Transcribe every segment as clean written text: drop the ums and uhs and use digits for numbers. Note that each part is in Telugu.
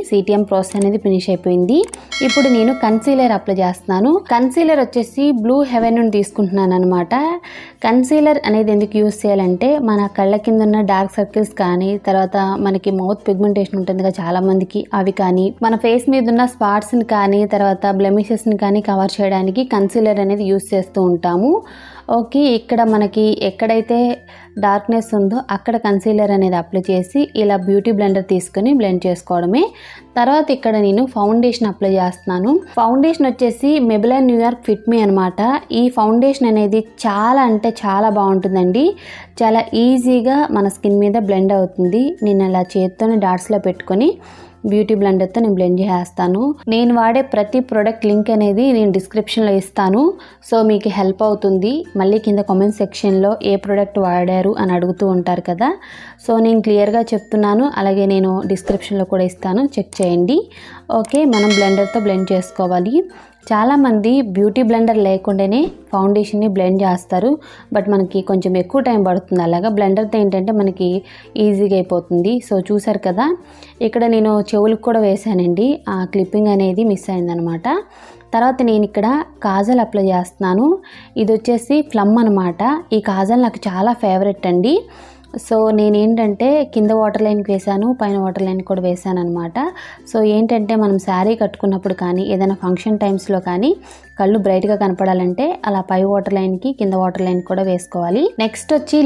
సిటిఎం ప్రాసెస్ అనేది ఫినిష్ అయిపోయింది. ఇప్పుడు నేను కన్సీలర్ అప్లై చేస్తున్నాను. కన్సీలర్ వచ్చేసి బ్లూ హెవెన్ నుండి తీసుకుంటున్నాను అనమాట. కన్సీలర్ అనేది ఎందుకు యూజ్ చేయాలంటే మన కళ్ళ కింద ఉన్న డార్క్ సర్కిల్స్ కానీ, తర్వాత మనకి మౌత్ పిగ్మెంటేషన్ ఉంటుంది కదా చాలా మందికి, అవి కానీ, మన ఫేస్ మీద ఉన్న స్పాట్స్ని కానీ, తర్వాత బ్లెమిషెస్ని కానీ కవర్ చేయడానికి కన్సీలర్ అనేది యూజ్ చేస్తూ ఉంటాము. ఓకే, ఇక్కడ మనకి ఎక్కడైతే డార్క్నెస్ ఉందో అక్కడ కన్సీలర్ అనేది అప్లై చేసి ఇలా బ్యూటీ బ్లెండర్ తీసుకొని బ్లెండ్ చేసుకోవడమే. తర్వాత ఇక్కడ నేను ఫౌండేషన్ అప్లై చేస్తున్నాను. ఫౌండేషన్ వచ్చేసి మెబిలైన్ న్యూయార్క్ ఫిట్ మీ అనమాట. ఈ ఫౌండేషన్ అనేది చాలా అంటే చాలా బాగుంటుందండి. చాలా ఈజీగా మన స్కిన్ మీద బ్లెండ్ అవుతుంది. నేను అలా చేత్తోనే డాట్స్లో పెట్టుకొని బ్యూటీ బ్లెండర్తో నేను బ్లెండ్ చేస్తాను. నేను వాడే ప్రతి ప్రోడక్ట్ లింక్ అనేది నేను డిస్క్రిప్షన్లో ఇస్తాను. సో మీకు హెల్ప్ అవుతుంది. మళ్ళీ కింద కామెంట్ సెక్షన్లో ఏ ప్రోడక్ట్ వాడారు అని అడుగుతూ ఉంటారు కదా, సో నేను క్లియర్గా చెప్తున్నాను. అలాగే నేను డిస్క్రిప్షన్లో కూడా ఇస్తాను, చెక్ చేయండి. ఓకే, మనం బ్లెండర్తో బ్లెండ్ చేసుకోవాలి. చాలామంది బ్యూటీ బ్లెండర్ లేకుండానే ఫౌండేషన్ని బ్లెండ్ చేస్తారు, బట్ మనకి కొంచెం ఎక్కువ టైం పడుతుంది. అలాగా బ్లెండర్తో ఏంటంటే మనకి ఈజీగా అయిపోతుంది. సో చూసారు కదా, ఇక్కడ నేను చెవులకు కూడా వేసానండి, ఆ క్లిప్పింగ్ అనేది మిస్ అయిందనమాట. తర్వాత నేను ఇక్కడ కాజల్ అప్లై చేస్తున్నాను. ఇది వచ్చేసి ప్లమ్ అనమాట. ఈ కాజల్ నాకు చాలా ఫేవరెట్ అండి. సో నేనేంటంటే కింద వాటర్ లైన్కి వేసాను, పైన వాటర్ లైన్ కూడా వేసాను అనమాట. సో ఏంటంటే మనం శారీ కట్టుకున్నప్పుడు కానీ, ఏదైనా ఫంక్షన్ టైమ్స్లో కానీ కళ్ళు బ్రైట్గా కనపడాలంటే అలా పై వాటర్ లైన్కి కింద వాటర్ లైన్ కూడా వేసుకోవాలి. నెక్స్ట్ వచ్చి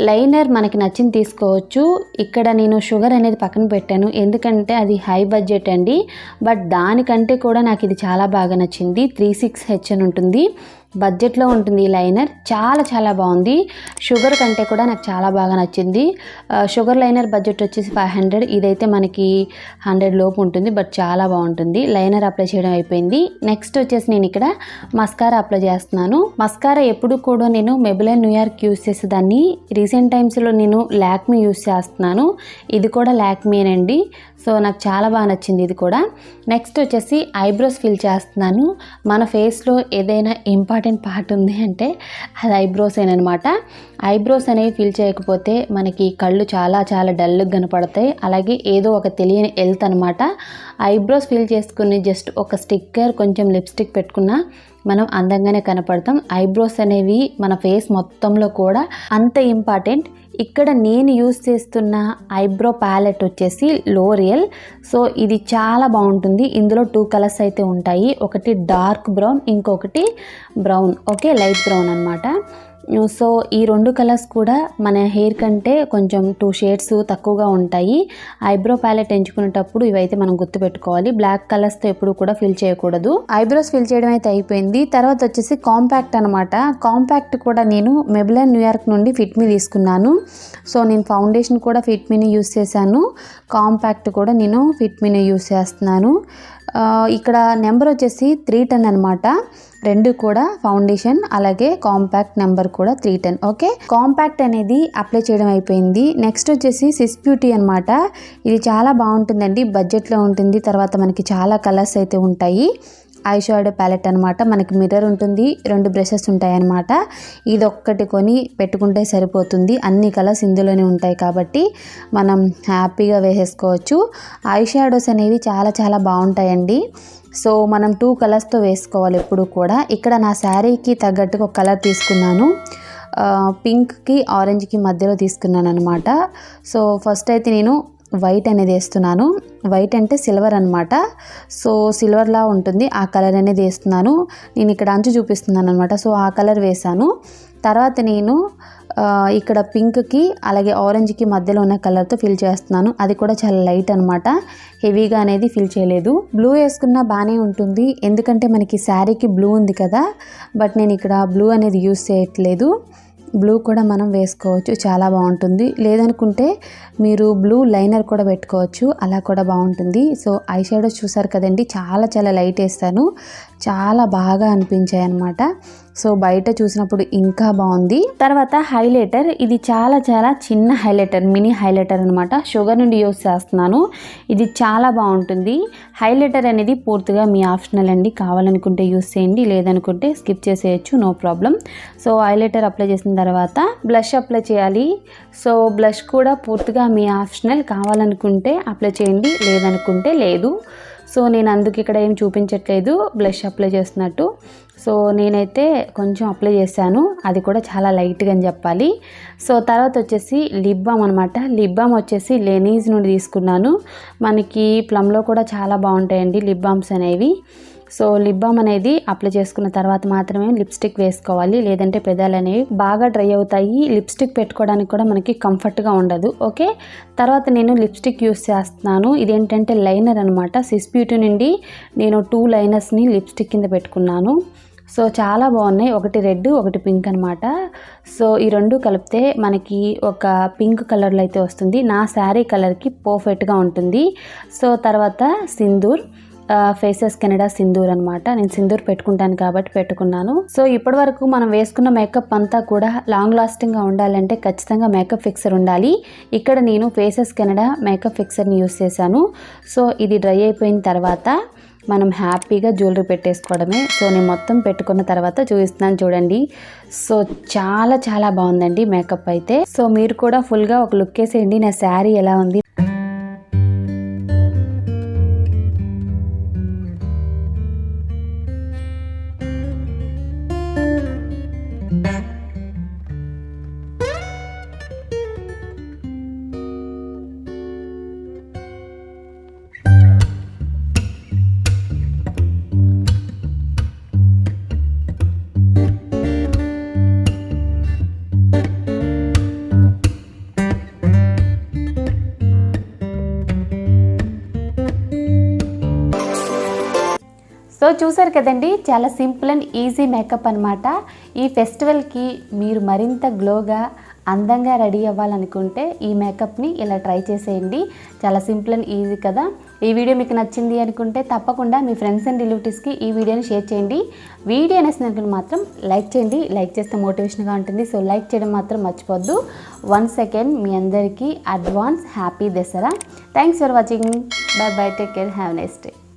లైనర్ మనకి నచ్చింది తీసుకోవచ్చు. ఇక్కడ నేను షుగర్ అనేది పక్కన పెట్టాను, ఎందుకంటే అది హై బడ్జెట్ అండి. బట్ దానికంటే కూడా నాకు ఇది చాలా బాగా నచ్చింది. 36H అని ఉంటుంది, బడ్జెట్లో ఉంటుంది. ఈ లైనర్ చాలా చాలా బాగుంది. షుగర్ కంటే కూడా నాకు చాలా బాగా నచ్చింది. షుగర్ లైనర్ బడ్జెట్ వచ్చేసి 500, ఇదైతే మనకి 100 లోపు ఉంటుంది, బట్ చాలా బాగుంటుంది. లైనర్ అప్లై చేయడం అయిపోయింది. నెక్స్ట్ వచ్చేసి నేను ఇక్కడ మస్కారా అప్లై చేస్తున్నాను. మస్కారా ఎప్పుడు కూడా నేను మెబిలైన్ న్యూయార్క్ యూస్ చేసేదాన్ని. రీసెంట్ టైమ్స్లో నేను లాక్మీ యూస్ చేస్తున్నాను. ఇది కూడా లాక్మీనండి. సో నాకు చాలా బాగా నచ్చింది ఇది కూడా. నెక్స్ట్ వచ్చేసి ఐబ్రోస్ ఫిల్ చేస్తున్నాను. మన ఫేస్లో ఏదైనా ఇంపార్టెంట్ పార్ట్ ఉంది అంటే అది ఐబ్రోస్ అనమాట. ఐబ్రోస్ అనేవి ఫిల్ చేయకపోతే మనకి కళ్ళు చాలా చాలా డల్గా కనపడతాయి. అలాగే ఏదో ఒక తెలియని హెల్త్ అనమాట. ఐబ్రోస్ ఫిల్ చేసుకుని జస్ట్ ఒక స్టిక్కర్, కొంచెం లిప్స్టిక్ పెట్టుకున్నా మనం అందంగానే కనపడతాం. ఐబ్రోస్ అనేవి మన ఫేస్ మొత్తంలో కూడా అంత ఇంపార్టెంట్. ఇక్కడ నేను యూస్ చేస్తున్న ఐబ్రో ప్యాలెట్ వచ్చేసి లోరియల్. సో ఇది చాలా బాగుంటుంది. ఇందులో 2 కలర్స్ అయితే ఉంటాయి, ఒకటి డార్క్ బ్రౌన్, ఇంకొకటి బ్రౌన్. ఓకే, లైట్ బ్రౌన్ అనమాట. సో ఈ 2 కలర్స్ కూడా మన హెయిర్ కంటే కొంచెం 2 షేడ్స్ తక్కువగా ఉంటాయి. ఐబ్రో ప్యాలెట్ ఎంచుకునేటప్పుడు ఇవైతే మనం గుర్తుపెట్టుకోవాలి. బ్లాక్ కలర్స్తో ఎప్పుడు కూడా ఫిల్ చేయకూడదు. ఐబ్రోస్ ఫిల్ చేయడం అయితే అయిపోయింది. తర్వాత వచ్చేసి కాంపాక్ట్ అనమాట. కాంపాక్ట్ కూడా నేను మెబిలైన్ న్యూయార్క్ నుండి ఫిట్ మీ తీసుకున్నాను. సో నేను ఫౌండేషన్ కూడా ఫిట్ మీని యూస్ చేశాను, కాంపాక్ట్ కూడా నేను ఫిట్ మీని యూస్ చేస్తున్నాను. ఇక్కడ నెంబర్ వచ్చేసి 310 అనమాట. 2 కూడా ఫౌండేషన్ అలాగే కాంపాక్ట్ నెంబర్ కూడా 310. ఓకే, కాంపాక్ట్ అనేది అప్లై చేయడం అయిపోయింది. నెక్స్ట్ వచ్చేసి సిస్ బ్యూటీ అనమాట. ఇది చాలా బాగుంటుందండి, బడ్జెట్లో ఉంటుంది. తర్వాత మనకి చాలా కలర్స్ అయితే ఉంటాయి. ఐ షాడో ప్యాలెట్ అనమాట. మనకి మిర్రర్ ఉంటుంది, 2 బ్రషెస్ ఉంటాయి అన్నమాట. ఇది ఒక్కటి కొని పెట్టుకుంటే సరిపోతుంది. అన్ని కలర్స్ ఇందులోనే ఉంటాయి కాబట్టి మనం హ్యాపీగా వేసేసుకోవచ్చు. ఐ షాడోస్ అనేవి చాలా చాలా బాగుంటాయండి. సో మనం 2 కలర్స్తో వేసుకోవాలి ఎప్పుడు కూడా. ఇక్కడ నా శారీకి తగ్గట్టుగా ఒక కలర్ తీసుకున్నాను, పింక్కి ఆరెంజ్కి మధ్యలో తీసుకున్నాను అనమాట. సో ఫస్ట్ అయితే నేను వైట్ అనేది వేస్తున్నాను. వైట్ అంటే సిల్వర్ అనమాట. సో సిల్వర్లా ఉంటుంది ఆ కలర్ అనేది వేస్తున్నాను. నేను ఇక్కడ అంచు చూపిస్తున్నాను అనమాట. సో ఆ కలర్ వేసాను. తర్వాత నేను ఇక్కడ పింక్కి అలాగే ఆరెంజ్కి మధ్యలో ఉన్న కలర్తో ఫిల్ చేస్తున్నాను. అది కూడా చాలా లైట్ అనమాట, హెవీగా అనేది ఫిల్ చేయలేదు. బ్లూ వేసుకున్నా బాగానే ఉంటుంది, ఎందుకంటే మనకి శారీకి బ్లూ ఉంది కదా. బట్ నేను ఇక్కడ బ్లూ అనేది యూస్ చేయట్లేదు. బ్లూ కూడా మనం వేసుకోవచ్చు, చాలా బాగుంటుంది. లేదనుకుంటే మీరు బ్లూ లైనర్ కూడా పెట్టుకోవచ్చు, అలా కూడా బాగుంటుంది. సో ఐ షాడోస్ చూసారు కదండి, చాలా చాలా లైట్ వేస్తాను, చాలా బాగా అనిపించాయి అన్నమాట. సో బయట చూసినప్పుడు ఇంకా బాగుంది. తర్వాత హైలైటర్, ఇది చాలా చాలా చిన్న హైలైటర్, మినీ హైలైటర్ అనమాట. షుగర్ నుండి యూస్ చేస్తున్నాను. ఇది చాలా బాగుంటుంది. హైలైటర్ అనేది పూర్తిగా మీ ఆప్షనల్ అండి, కావాలనుకుంటే యూస్ చేయండి, లేదనుకుంటే స్కిప్ చేసేయచ్చు, no problem. So highlighter apply చేసిన తర్వాత బ్లష్ అప్లై చేయాలి. సో బ్లష్ కూడా పూర్తిగా మీ ఆప్షనల్, కావాలనుకుంటే అప్లై చేయండి, లేదనుకుంటే లేదు. సో నేను అందుకు ఇక్కడ ఏం చూపించట్లేదు బ్లష్ అప్లై చేస్తున్నట్టు. సో నేనైతే కొంచెం అప్లై చేశాను, అది కూడా చాలా లైట్గా అని చెప్పాలి. సో తర్వాత వచ్చేసి లిప్ బామ్ అనమాట. లిప్ బామ్ వచ్చేసి లెనీజ్ నుండి తీసుకున్నాను. మనకి ప్లమ్లో కూడా చాలా బాగుంటాయండి లిప్ బామ్స్ అనేవి. సో లిప్ బామ్ అనేది అప్లై చేసుకున్న తర్వాత మాత్రమే లిప్స్టిక్ వేసుకోవాలి, లేదంటే పెదాలు అనేవి బాగా డ్రై అవుతాయి. లిప్స్టిక్ పెట్టుకోవడానికి కూడా మనకి కంఫర్ట్గా ఉండదు. ఓకే, తర్వాత నేను లిప్స్టిక్ యూస్ చేస్తున్నాను. ఇదేంటంటే లైనర్ అనమాట. సిస్ బ్యూటీ నుండి నేను 2 లైనర్స్ని లిప్స్టిక్ కింద పెట్టుకున్నాను. సో చాలా బాగున్నాయి, ఒకటి రెడ్ ఒకటి పింక్ అనమాట. సో ఈ రెండు కలిపితే మనకి ఒక పింక్ కలర్లో అయితే వస్తుంది. నా శారీ కలర్కి పర్ఫెక్ట్గా ఉంటుంది. సో తర్వాత సింధూర్, ఫేసెస్ కెనడా సింధూర్ అనమాట. నేను సింధూర్ పెట్టుకుంటాను కాబట్టి పెట్టుకున్నాను. సో ఇప్పటి వరకు మనం వేసుకున్న మేకప్ అంతా కూడా లాంగ్ లాస్టింగ్గా ఉండాలంటే ఖచ్చితంగా మేకప్ ఫిక్సర్ ఉండాలి. ఇక్కడ నేను ఫేసెస్ కెనడా మేకప్ ఫిక్సర్ని యూస్ చేశాను. సో ఇది డ్రై అయిపోయిన తర్వాత మనం హ్యాపీగా జ్యువెలరీ పెట్టేసుకోవడమే. సో నేను మొత్తం పెట్టుకున్న తర్వాత చూపిస్తున్నాను చూడండి. సో చాలా చాలా బాగుందండి మేకప్ అయితే. సో మీరు కూడా ఫుల్గా ఒక లుక్ వేసేయండి నా శారీ ఎలా ఉంది. సో చూసారు కదండి, చాలా సింపుల్ అండ్ ఈజీ మేకప్ అనమాట. ఈ ఫెస్టివల్కి మీరు మరింత గ్లోగా అందంగా రెడీ అవ్వాలనుకుంటే ఈ మేకప్ని ఇలా ట్రై చేసేయండి. చాలా సింపుల్ అండ్ ఈజీ కదా. ఈ వీడియో మీకు నచ్చింది అనుకుంటే తప్పకుండా మీ ఫ్రెండ్స్ అండ్ రిలేటివ్స్కి ఈ వీడియోని షేర్ చేయండి. వీడియో నచ్చినట్టు మాత్రం లైక్ చేయండి, లైక్ చేస్తే మోటివేషన్గా ఉంటుంది. సో లైక్ చేయడం మాత్రం మర్చిపోద్దు. వన్స్ అగైన్ మీ అందరికీ advance happy Dasara. Thanks for watching. By by, take care, have nice day.